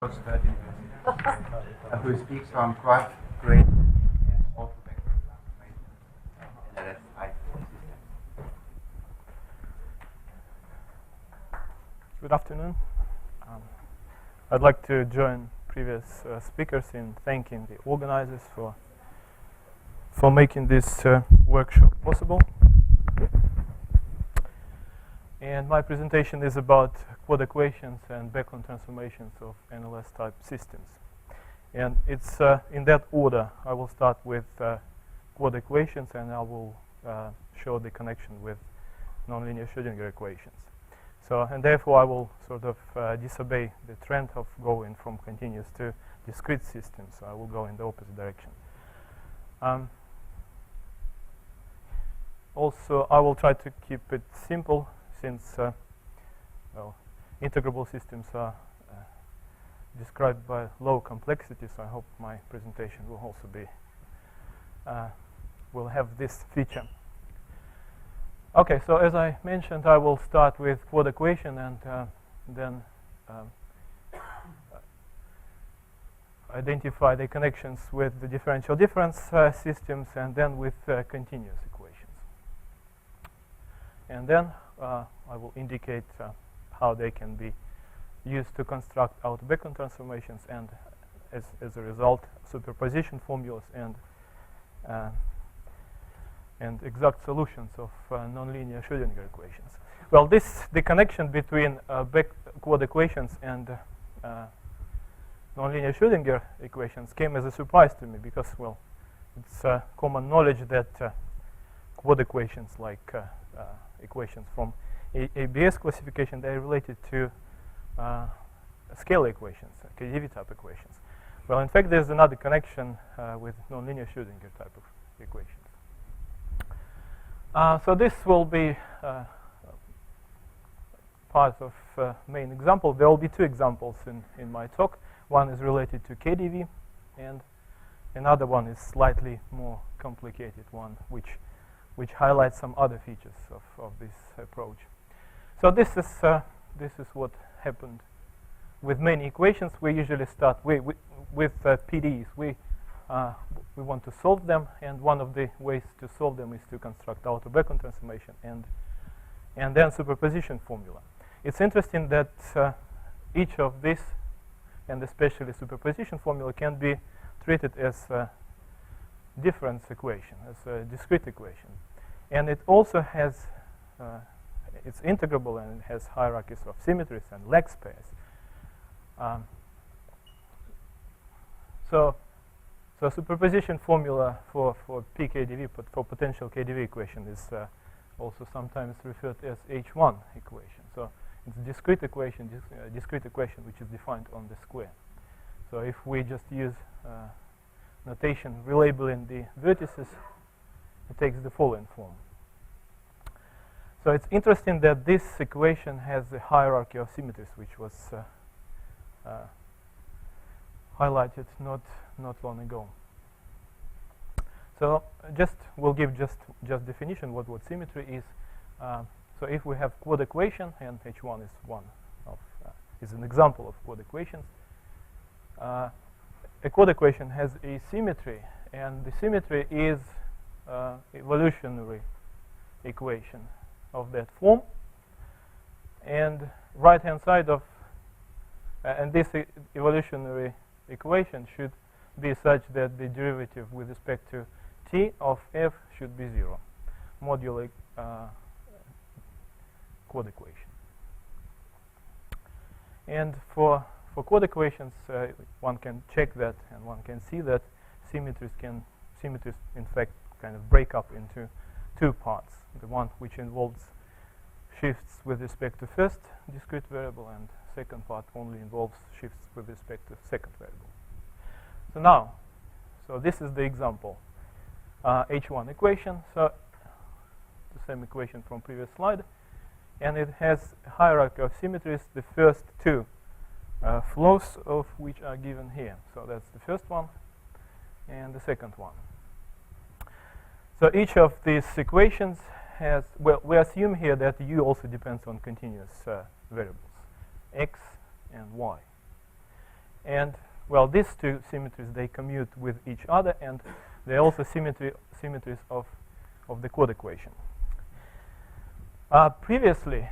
Who speaks on graph-grade and auto-Bäcklund NLS-type system. Good afternoon. I'd like to join previous speakers in thanking the organizers for making this workshop possible. And my presentation is about quad equations and Bäcklund transformations of NLS-type systems. And it's in that order. I will start with quad equations, and I will show the connection with nonlinear Schrödinger equations. So, and therefore, I will sort of disobey the trend of going from continuous to discrete systems. So I will go in the opposite direction. Also, I will try to keep it simple, since well, integrable systems are described by low complexity. So I hope my presentation will also be will have this feature. Okay, so as I mentioned, I will start with quad equation and then identify the connections with the differential difference systems, and then with continuous equations. And then I will indicate how they can be used to construct auto-Bäcklund transformations, and as a result, superposition formulas and exact solutions of nonlinear Schrödinger equations. Well, the connection between quad equations and nonlinear Schrödinger equations came as a surprise to me, because, well, it's common knowledge that quad equations, like equations from ABS classification, they are related to scalar equations, KdV type equations. Well, in fact, there's another connection with nonlinear Schrödinger type of equations. So this will be part of main example. There will be two examples in my talk. One is related to KdV, and another one is slightly more complicated one, which highlights some other features of this approach. So this is what happened with many equations. We usually start with PDEs. We want to solve them, and one of the ways to solve them is to construct auto-Bäcklund transformation and then superposition formula. It's interesting that each of these, and especially superposition formula, can be treated as a difference equation, as a discrete equation. And it also has, it's integrable, and it has hierarchies of symmetries and Lex pairs. So superposition formula for PKdV, but for potential KdV equation, is also sometimes referred as H1 equation. So it's a discrete equation, which is defined on the square. So if we just use notation relabeling the vertices, it takes the following form. So it's interesting that this equation has a hierarchy of symmetries, which was highlighted not long ago. So we'll give just definition what symmetry is. So if we have quad equation, and H1 is an example of quad equations, a quad equation has a symmetry, and the symmetry is evolutionary equation of that form. And right-hand side of and this evolutionary equation should be such that the derivative with respect to t of f should be 0, modulo quad equation. And for quad equations, one can check that, and one can see that symmetries in fact kind of break up into two parts: the one which involves shifts with respect to first discrete variable, and second part only involves shifts with respect to second variable. So this is the example, H1 equation. So the same equation from previous slide, and it has a hierarchy of symmetries. The first two flows of which are given here. So that's the first one and the second one. So each of these equations has, well, we assume here that u also depends on continuous variables, x and y. And well, these two symmetries, they commute with each other, and they're also symmetries of the chord equation. Previously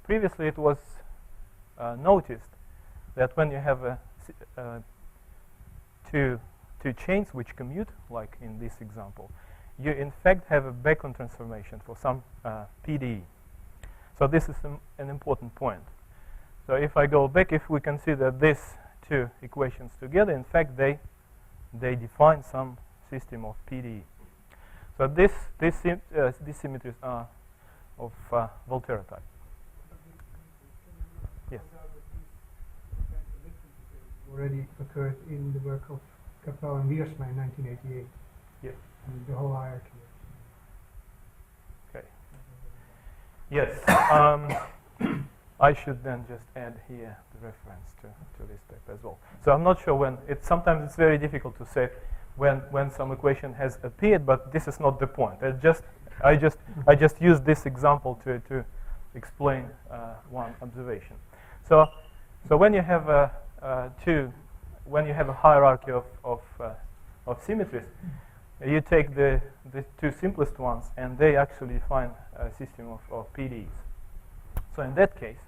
it was noticed that when you have two chains which commute, like in this example, you in fact have a Bäcklund transformation for some PDE. So this is an important point. So if I go back, if we consider these two equations together, in fact they define some system of PDE. So these symmetries are of Volterra type. Yes. Already occurred in the work of Capel and Wiersma in 1988. Yes. And the whole hierarchy. Okay. Yes. I should then just add here the reference to this paper as well. So I'm not sure when. Sometimes it's very difficult to say when some equation has appeared, but this is not the point. I just use this example to explain one observation. So when you have a hierarchy of symmetries, you take the two simplest ones, and they actually define a system of PDEs. So in that case,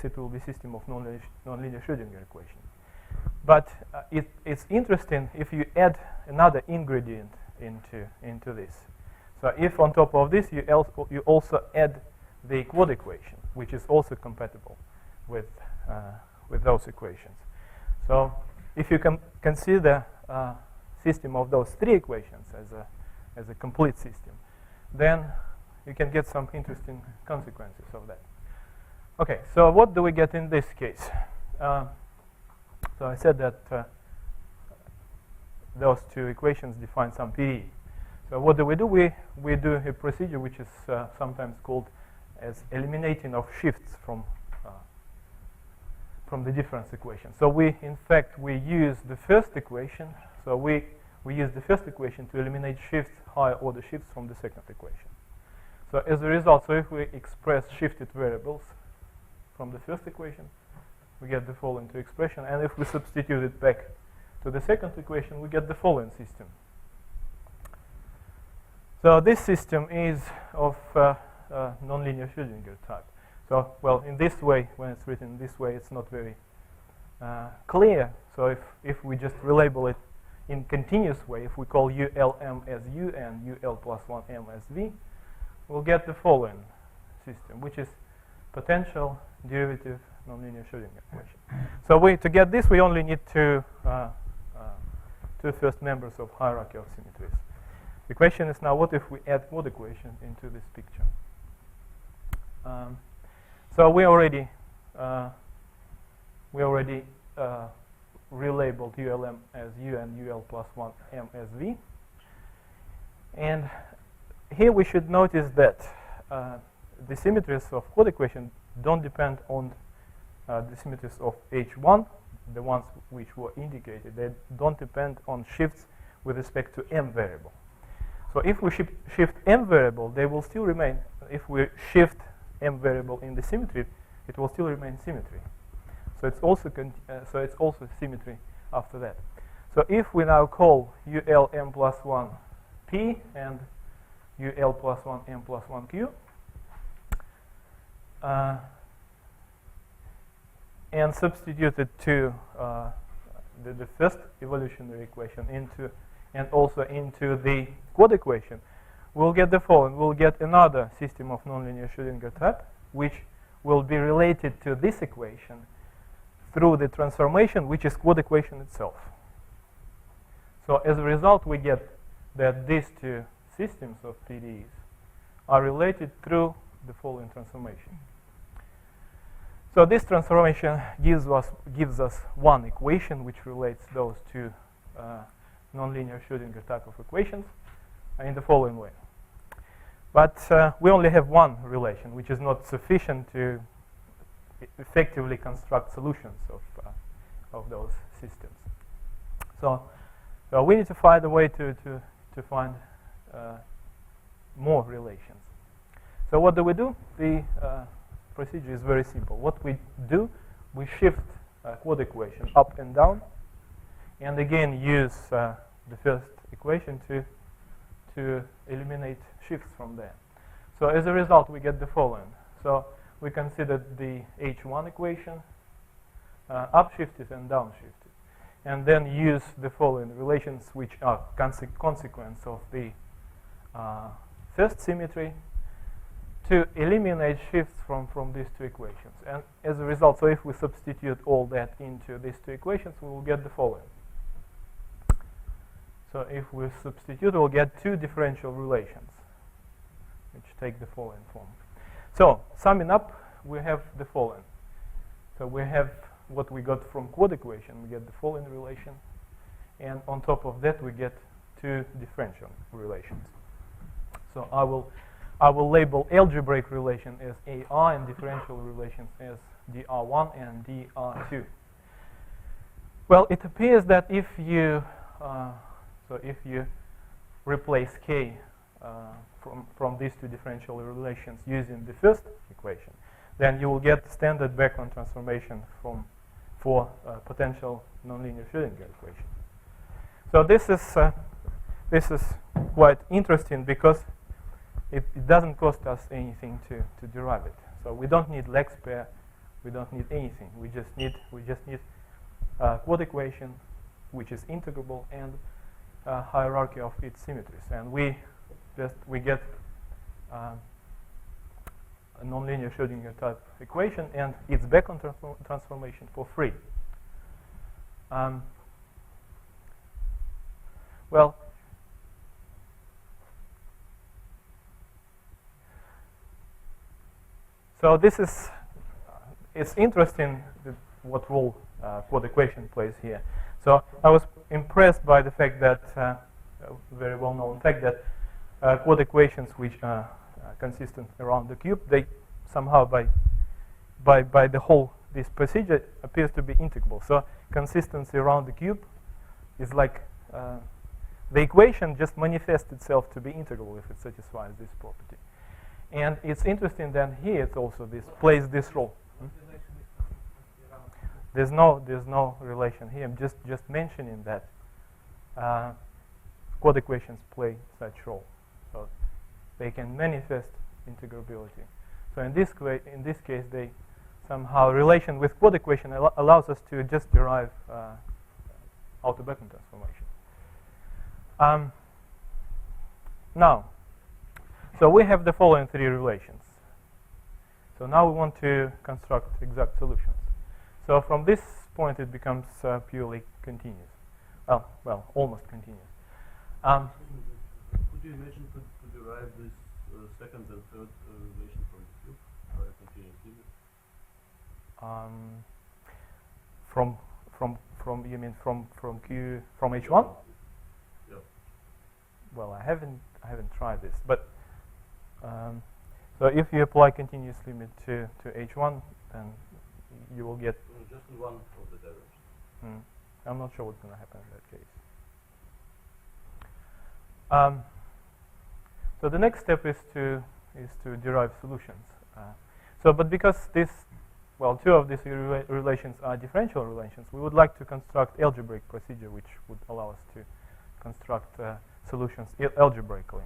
it will be system of nonlinear Schrödinger equation. But it's interesting if you add another ingredient into this. So if on top of this you also add the chord equation, which is also compatible with those equations. So if you can consider a system of those three equations as a complete system, then you can get some interesting consequences of that. Okay, so what do we get in this case? So I said that those two equations define some PDE. So what do? We do a procedure which is sometimes called as eliminating of shifts from the difference equation. So we use the first equation. So we use the first equation to eliminate shifts, higher order shifts from the second equation. So as a result, so if we express shifted variables from the first equation, we get the following two expression, and if we substitute it back to the second equation, we get the following system. So this system is of nonlinear Schrödinger type. So, well, in this way, when it's written this way, it's not very clear. So if we just relabel it in continuous way, if we call ULM as U and UL plus 1M as V, we'll get the following system, which is potential derivative nonlinear Schrödinger equation. So to get this, we only need two first members of hierarchy of symmetries. The question is now, what if we add chord equation into this picture? So we already relabeled ULM as U and UL plus 1M as V. And here we should notice that the symmetries of chord equation don't depend on the symmetries of H1, the ones which were indicated. They don't depend on shifts with respect to M variable. So if we shift M variable, they will still remain. If we shift M variable in the symmetry, it will still remain symmetry. So it's also symmetry after that. So if we now call UL M plus 1 P and UL plus 1 M plus 1 Q, and substitute it to the first evolutionary equation and also into the chord equation, we'll get the following. We'll get another system of nonlinear Schrödinger type, which will be related to this equation through the transformation, which is chord equation itself. So as a result, we get that these two systems of PDEs are related through the following transformation. So this transformation gives us one equation which relates those two nonlinear Schrödinger type of equations in the following way. But we only have one relation, which is not sufficient to effectively construct solutions of those systems. So we need to find a way to find more relations. So what do? procedure is very simple. What we do, we shift quad equation up and down, and again use the first equation to eliminate shifts from there. So as a result, we get the following. So we consider the H1 equation, upshifted and downshifted, and then use the following relations, which are consequence of the first symmetry, to eliminate shifts from these two equations. And as a result, so if we substitute all that into these two equations, we will get the following. So if we substitute, we'll get two differential relations, which take the following form. So summing up, we have the following. So we have what we got from quad equation. We get the following relation, and on top of that, we get two differential relations. So I will label algebraic relation as AR and differential relations as DR1 and DR2. Well, it appears that if you replace K from these two differential relations using the first equation, then you will get standard Bäcklund transformation for potential nonlinear Schrödinger equation. So this is quite interesting because it doesn't cost us anything to derive it. So we don't need Lex pair, we don't need anything. We just need quad equation, which is integrable, and hierarchy of its symmetries, and we get a nonlinear Schrödinger type equation and its Bäcklund transformation for free. Well, so this is it's interesting what role quad equation plays here. So I was impressed by the fact that very well known fact that quad equations which are consistent around the cube, they somehow by the whole this procedure appears to be integrable. So consistency around the cube is like the equation just manifests itself to be integrable if it satisfies this property. And it's interesting that here it also plays this role. There's no relation here. I'm just mentioning that quad equations play such role, so they can manifest integrability. So in this case, they somehow relation with quad equation allows us to just derive auto-Bäcklund transformation. Now, so we have the following three relations. So now we want to construct exact solutions. So from this point, it becomes purely continuous. Well, almost continuous. Could you imagine to derive this second and third relation from the cube by a continuous limit? You mean from H1? Yeah. Well, I haven't tried this, but so if you apply continuous limit to H1, then you will get just in one of the directions. I'm not sure what's going to happen in that case. So the next step is to derive solutions. But because two of these relations are differential relations, we would like to construct algebraic procedure, which would allow us to construct solutions algebraically.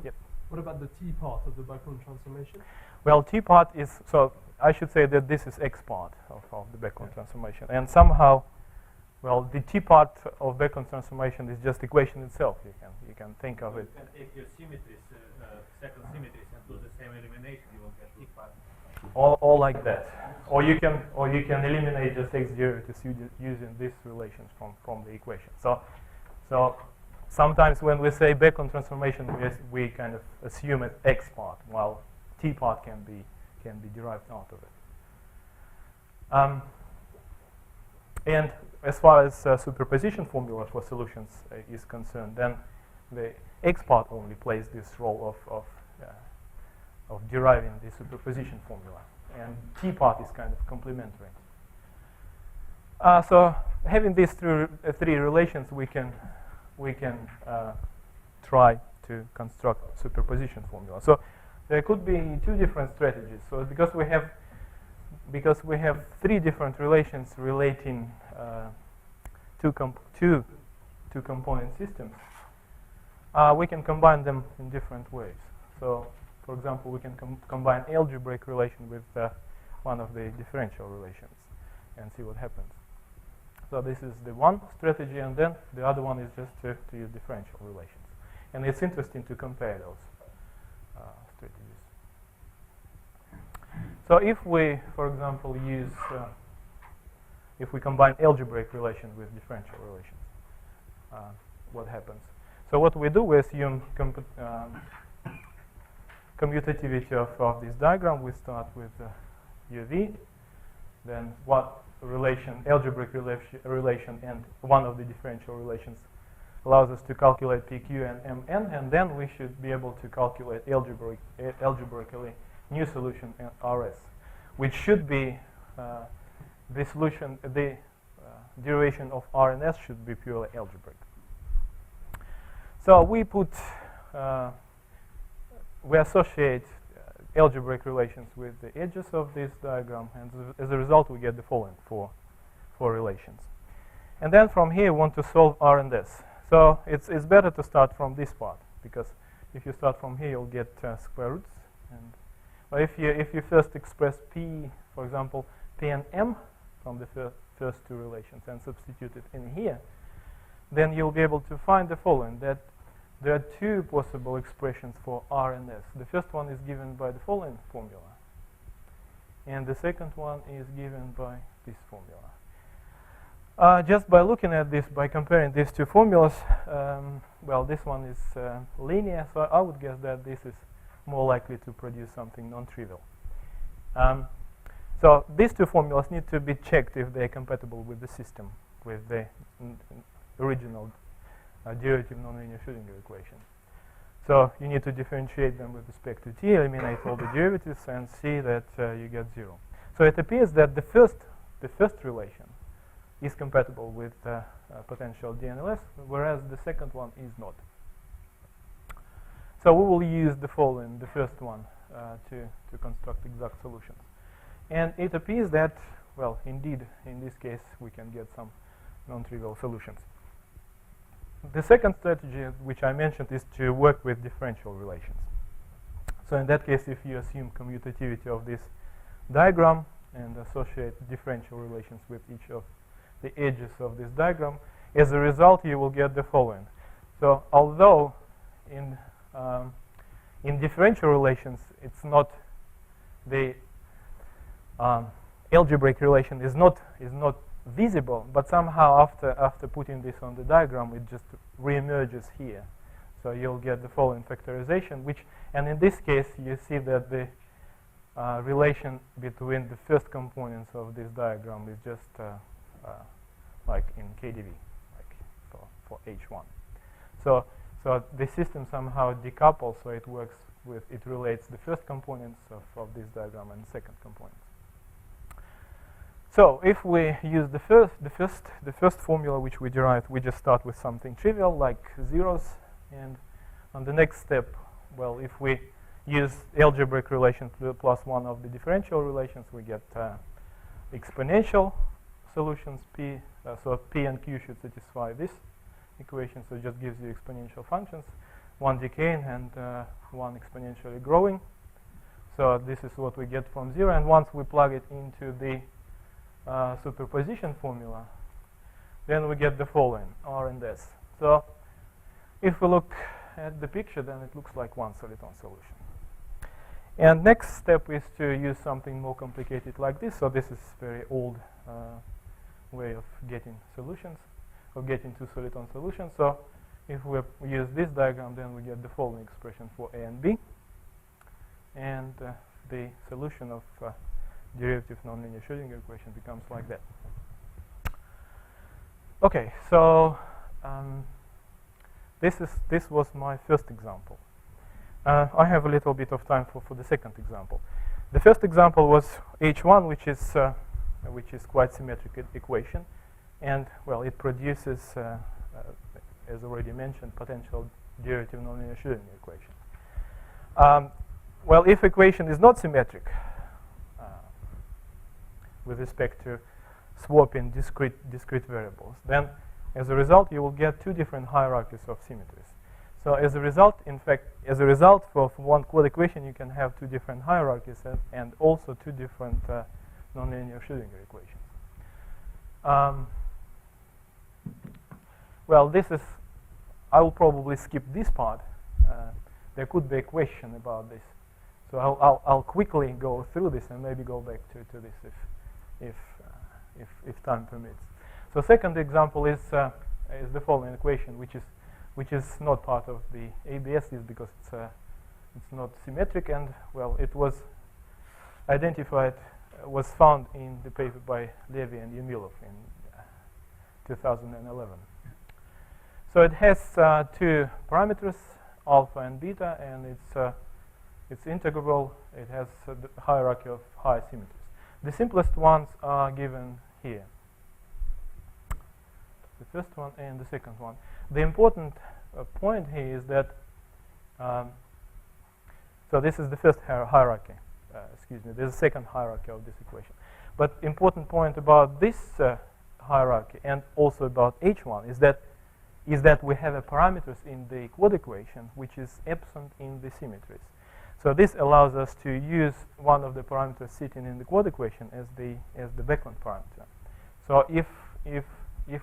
Yep. What about the T part of the Bäcklund transformation? Well, T part is, so I should say that this is X part of the Bäcklund transformation. And somehow, well, the T part of Bäcklund transformation is just equation itself. You can think of it. You can take your symmetries, second symmetries, and do the same elimination. You will get T part. All like that. Or you can eliminate just X derivatives using these relations from the equation. So sometimes when we say Bäcklund transformation, we kind of assume it X part, while T part can be derived out of it. And as far as superposition formula for solutions is concerned, then the X part only plays this role of deriving the superposition formula, and T part is kind of complementary. So having these three relations, we can try to construct superposition formula. So there could be two different strategies. So because we have because we have three different relations relating two component systems, we can combine them in different ways. So, for example, we can combine algebraic relation with one of the differential relations and see what happens. So this is the one strategy, and then the other one is just to use differential relations. And it's interesting to compare those strategies. So if we, for example, use, if we combine algebraic relation with differential relations, what happens? So what we do, we assume commutativity of this diagram. We start with UV, then what relation, algebraic relation, and one of the differential relations allows us to calculate PQ and MN, and then we should be able to calculate algebraically new solution in RS, which should be the solution, the derivation of R and S should be purely algebraic. So we put, we associate algebraic relations with the edges of this diagram, and as a result we get the following four relations. And then from here we want to solve R and S. So it's better to start from this part, because if you start from here you'll get square roots. And but if you first express P, for example, P and M from the first two relations and substitute it in here, then you'll be able to find the following, that there are two possible expressions for R and S. The first one is given by the following formula, and the second one is given by this formula. Just by looking at this, by comparing these two formulas, well, this one is linear, so I would guess that this is more likely to produce something non-trivial. So these two formulas need to be checked if they're compatible with the system, with the original derivative nonlinear Schrödinger equation. So you need to differentiate them with respect to t, eliminate all the derivatives, and see that you get 0. So it appears that the first relation is compatible with potential DNLS, whereas the second one is not. So we will use the following, the first one, to construct exact solutions. And it appears that, well, indeed, in this case, we can get some non-trivial solutions. The second strategy, which I mentioned, is to work with differential relations. So in that case, if you assume commutativity of this diagram and associate differential relations with each of the edges of this diagram, as a result, you will get the following. So although in differential relations, it's not the algebraic relation is not visible, but somehow after putting this on the diagram, it just reemerges here. So you'll get the following factorization, and in this case, you see that the relation between the first components of this diagram is just like in KdV, like for H1. So the system somehow decouples, so it works with, it relates the first components of this diagram and second components. So if we use the first formula which we derived, we just start with something trivial like zeros, and on the next step, well, if we use algebraic relation plus one of the differential relations, we get exponential solutions P. So P and Q should satisfy this equation, so it just gives you exponential functions, one decaying and one exponentially growing. So this is what we get from 0, and once we plug it into the superposition formula, then we get the following, R and S. So if we look at the picture, then it looks like one soliton solution. And next step is to use something more complicated like this. So this is very old way of getting solutions, of getting two soliton solutions. So if we use this diagram, then we get the following expression for A and B, and the solution of derivative nonlinear Schrödinger equation becomes like that. Okay, so this was my first example. I have a little bit of time for the second example. The first example was H1, which is quite symmetric equation, and well, it produces, as already mentioned, potential derivative nonlinear Schrödinger equation. Well, if equation is not symmetric, with respect to swapping discrete variables. Then, as a result, you will get two different hierarchies of symmetries. So as a result, in fact, for one quad equation, you can have two different hierarchies and also two different nonlinear Schrödinger equations. Well, I will probably skip this part. There could be a question about this. So I'll quickly go through this and maybe go back to this if time permits. So second example is the following equation, which is not part of the ABSs because it's not symmetric, and well, it was identified, was found in the paper by Levy and Yemilov in 2011. So it has two parameters, alpha and beta, and it's integrable. It has a hierarchy of high symmetries. The simplest ones are given here. The first one and the second one. The important point here is that, so this is the first hierarchy. Excuse me, there's a second hierarchy of this equation. But important point about this hierarchy and also about H1 is that we have a parameters in the quad equation which is absent in the symmetries. So this allows us to use one of the parameters sitting in the quad equation as the Bäcklund parameter. So if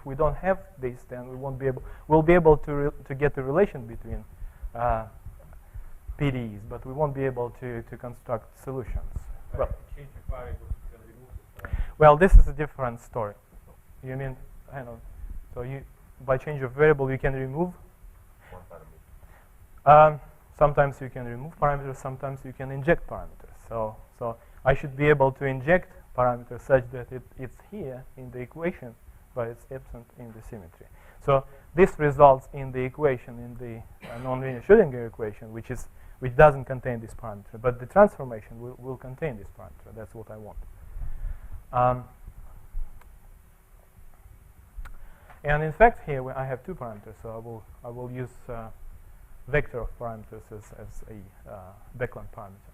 we don't have this, then we'll be able to get a relation between PDEs, but we won't be able to construct solutions. Well, change the variables, you can remove this parameter. Well, this is a different story. You mean, I know. So by change of variable, you can remove one parameter. Sometimes you can remove parameters, sometimes you can inject parameters. So I should be able to inject parameters such that it's here in the equation, but it's absent in the symmetry. So this results in the equation, in the nonlinear Schrödinger equation, which doesn't contain this parameter, but the transformation will contain this parameter. That's what I want. And in fact, here I have two parameters, so I will use vector of parameters as a Bäcklund parameter.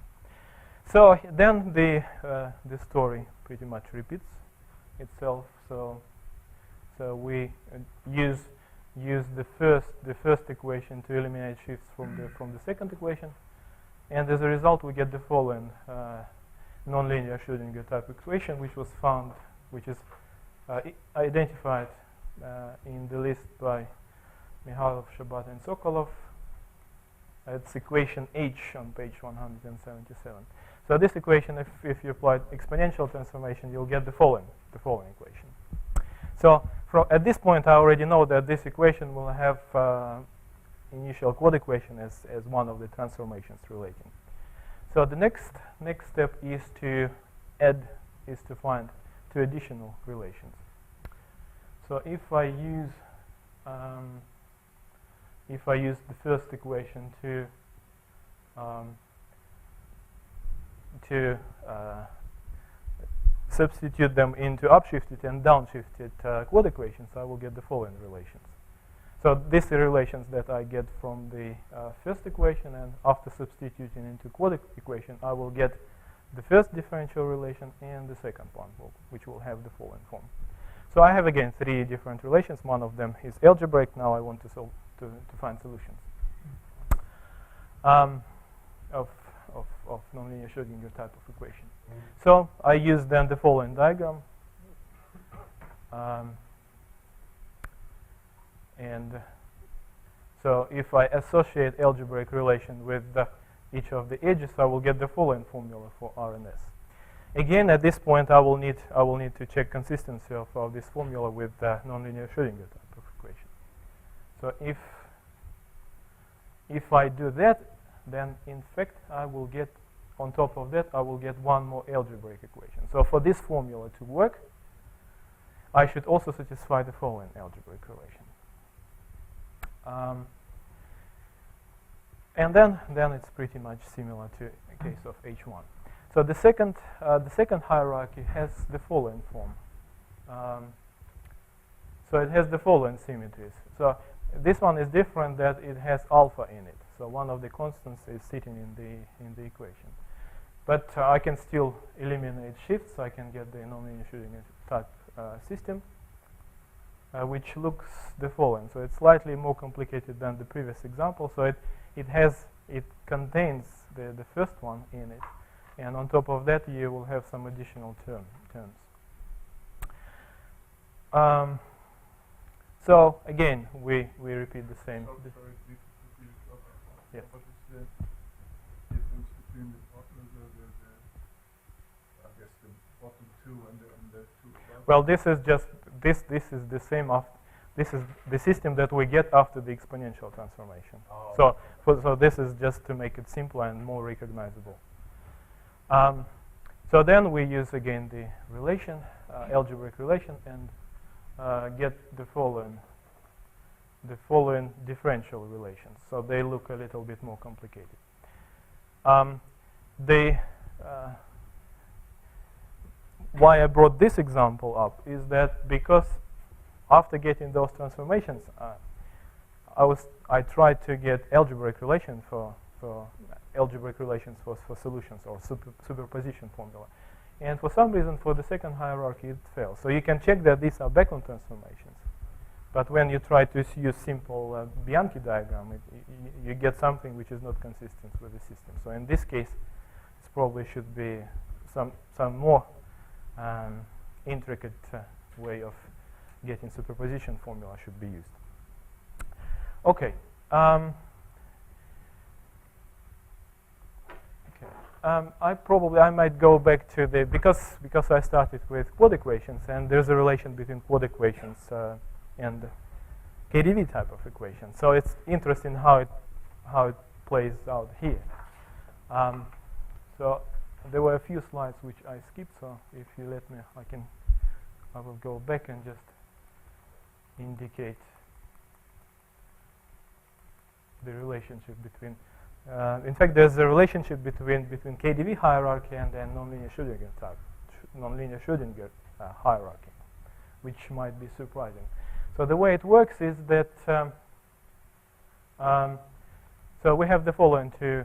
So then the story pretty much repeats itself. So we use the first equation to eliminate shifts from the second equation, and as a result we get the following nonlinear Schrödinger type equation, which is identified in the list by Mikhailov, Shabat, and Sokolov. It's equation H on page 177. So this equation, if you apply exponential transformation, you'll get the following equation. So at this point, I already know that this equation will have initial quad equation as one of the transformations relating. So the next step is to find two additional relations. So if I use the first equation to substitute them into upshifted and downshifted quad equations, I will get the following relations. So these are relations that I get from the first equation, and after substituting into quad equation, I will get the first differential relation and the second one, which will have the following form. So I have again three different relations. One of them is algebraic. Now I want to find solutions of nonlinear Schrödinger type of equation. So I use then the following diagram, and so if I associate algebraic relation with each of the edges, I will get the following formula for RNS. Again, at this point, I will need to check consistency of this formula with the nonlinear Schrödinger type of equation. So if I do that, then in fact I will get, on top of that, I will get one more algebraic equation. So for this formula to work, I should also satisfy the following algebraic relation. And then it's pretty much similar to a case of H1. So the second hierarchy has the following form. So it has the following symmetries. So this one is different, that it has alpha in it. So one of the constants is sitting in the equation. But I can still eliminate shifts, so I can get the nonlinear Schrödinger type system, which looks the following. So it's slightly more complicated than the previous example. So it contains the first one in it, and on top of that you will have some additional terms. So again, we repeat the same. Sorry, please stop. Yes. What is the difference between I guess the bottom two and the two above? Well, this is just this is the same this is the system that we get after the exponential transformation. Oh. So this is just to make it simpler and more recognizable. So then we use again the relation, algebraic relation, and get the following differential relations. So they look a little bit more complicated. Why I brought this example up is that because after getting those transformations, I tried to get algebraic relations for solutions or superposition formula, and for some reason for the second hierarchy it fails. So you can check that these are Bäcklund transformations, but when you try to use simple Bianchi diagram, you get something which is not consistent with the system. So in this case, it probably should be some more intricate way of getting superposition formula should be used. Okay. I might go back to the because I started with quad equations, and there's a relation between quad equations and KdV type of equation. So it's interesting how it plays out here. So there were a few slides which I skipped. So if you let me, I will go back and just indicate the relationship between. In fact, there's a relationship between KdV hierarchy and then nonlinear Schrödinger type, nonlinear Schrödinger hierarchy, which might be surprising. So the way it works is that so we have the following two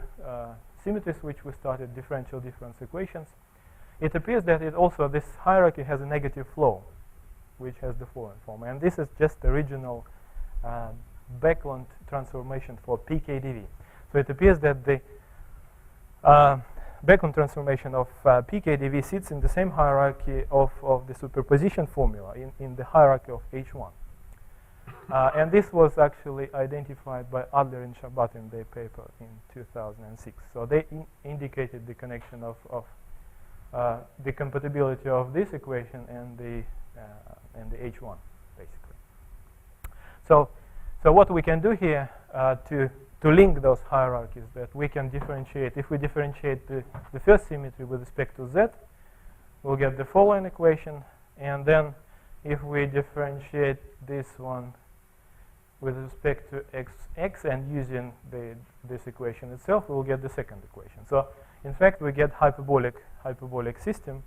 symmetries which we started differential difference equations. It appears that this hierarchy has a negative flow, which has the following form, and this is just the original Bäcklund transformation for PKdV. So it appears that the Bäcklund transformation of PKdV sits in the same hierarchy of the superposition formula in the hierarchy of H1. And this was actually identified by Adler and Shabbat in their paper in 2006. So they indicated the connection of the compatibility of this equation and the H1, basically. So what we can do here to link those hierarchies, that we can differentiate. If we differentiate the first symmetry with respect to Z, we'll get the following equation, and then if we differentiate this one with respect to x and using this equation itself, we'll get the second equation. So in fact, we get hyperbolic system,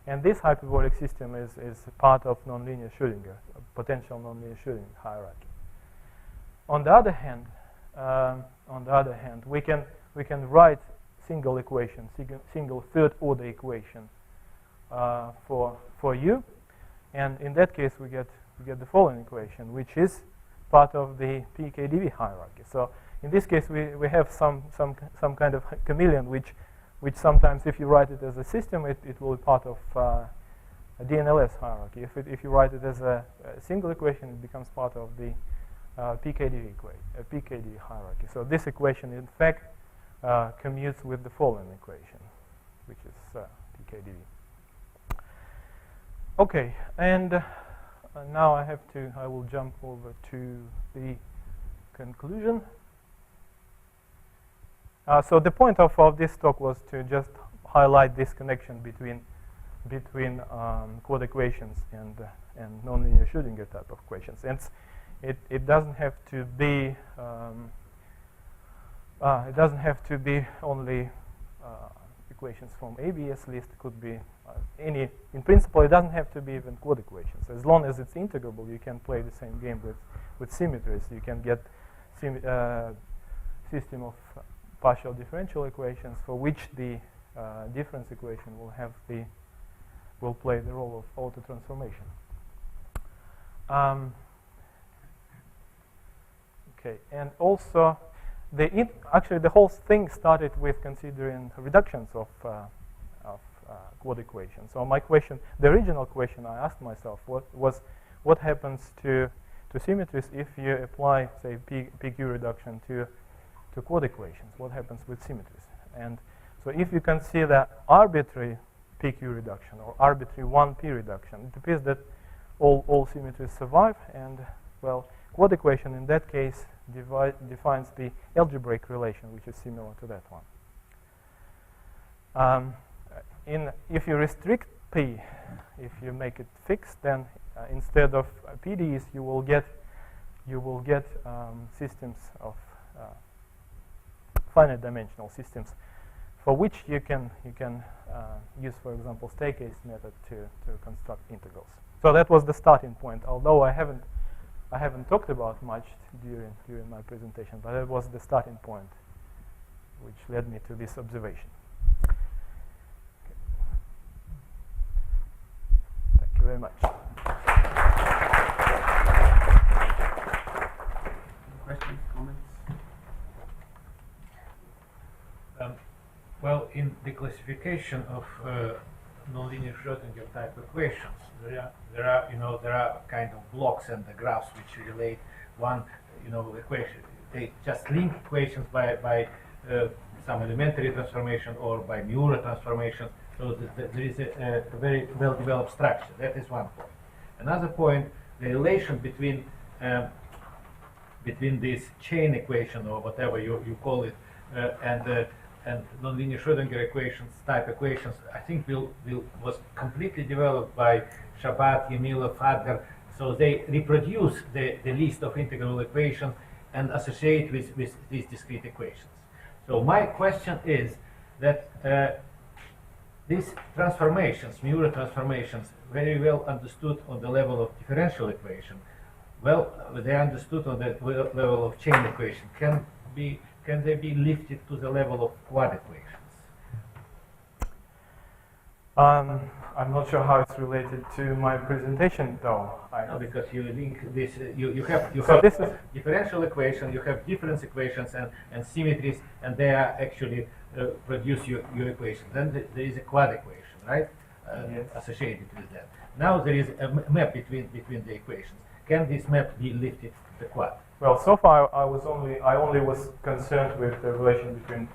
and this hyperbolic system is part of nonlinear Schrödinger, potential nonlinear Schrödinger hierarchy. On the other hand, we can write single equation, single third order equation for U, and in that case we get the following equation, which is part of the PKdV hierarchy. So in this case we have some kind of chameleon, which sometimes if you write it as a system, it will be part of a NLS hierarchy. If you write it as a single equation, it becomes part of the PKdV hierarchy. So this equation, in fact, commutes with the following equation, which is PKdV. Okay, and now I will jump over to the conclusion. So the point of this talk was to just highlight this connection between quad equations and nonlinear Schrödinger type of equations. And it doesn't have to be only equations from ABS list. It could be any. In principle, it doesn't have to be even quad equations. As long as it's integrable, you can play the same game with symmetries. You can get system of partial differential equations for which the difference equation will play the role of auto transformation. Okay, and also actually the whole thing started with considering reductions of quad equations. So my question, the original question I asked myself was what happens to symmetries if you apply, say, PQ reduction to quad equations? What happens with symmetries? And so if you consider arbitrary PQ reduction or arbitrary 1P reduction, it appears that all symmetries survive, and, well, quad equation in that case defines the algebraic relation, which is similar to that one. If you restrict P, if you make it fixed, then instead of PDEs, you will get systems of finite dimensional systems, for which you can use, for example, staircase method to construct integrals. So that was the starting point. Although I haven't talked about much during my presentation, but that was the starting point, which led me to this observation. Okay. Thank you very much. Questions, comments? Well, in the classification of nonlinear Schrödinger type equations, there are kind of blocks and the graphs which relate one equation. They just link equations by some elementary transformation or by Muir transformation. So there is a very well developed structure. That is one point. Another point, the relation between this chain equation or whatever you call it and nonlinear Schrödinger equations, type equations, I think was completely developed by Shabat, Yemilov, Adler. So they reproduce the list of integral equations and associate with these discrete equations. So my question is that these transformations, Muir transformations, very well understood on the level of differential equation. Well, they are understood on the level of chain equation. Can they be lifted to the level of quad equations? I'm not sure how it's related to my presentation, though. No, because you link this. You have this is differential equation. You have difference equations and symmetries, and they are actually produce your equation. Then there is a quad equation, right? Yes. Associated with that. Now there is a map between the equations. Can this map be lifted to the quad? Well, so far I only was concerned with the relation between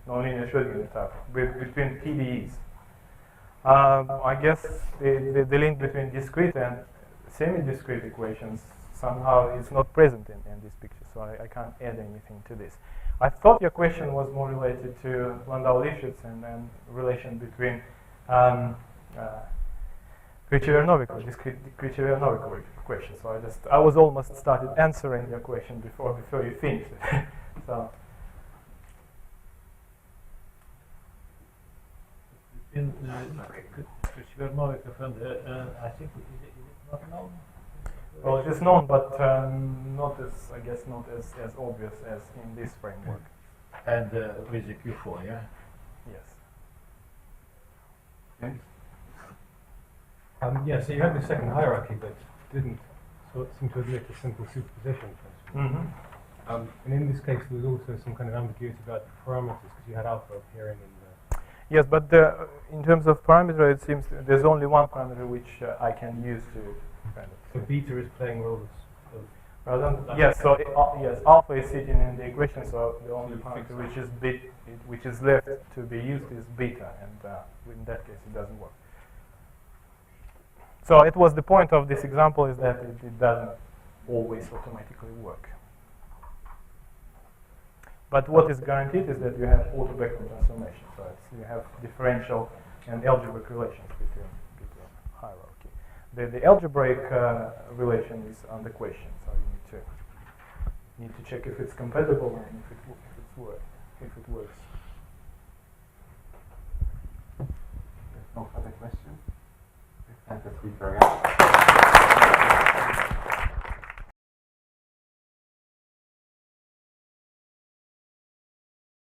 nonlinear Schrödinger type, between PDEs. I guess the link between discrete and semi-discrete equations somehow is not present in this picture, so I can't add anything to this. I thought your question was more related to Landau-Lifshitz and relation between Krichet-Novikov, discrete Krichet-Novikov equation. So I was almost started answering your question before you finished it. So. In Krichet-Novikov and I think is it not known? Well, it is known, but not as obvious as in this framework. And with the Q4, yeah. Yes. Yeah, so you had the second hierarchy, but didn't seem to admit a simple superposition. Mm-hmm. And in this case, there was also some kind of ambiguity about the parameters, because you had alpha appearing in the... Yes, but in terms of parameter, it seems there's only one parameter which I can use to kind of... So beta is playing roles of... Yes, so yes, alpha is sitting in the equation, so the only parameter which is left to be used is beta, and in that case it doesn't work. So it was the point of this example is that it doesn't always automatically work. But what is guaranteed is that you have auto-Bäcklund transformation. So you have differential and algebraic relations between hierarchy. The algebraic relation is under question, so you need to check if it's compatible and if it works. No further questions? Thank you, speaker again.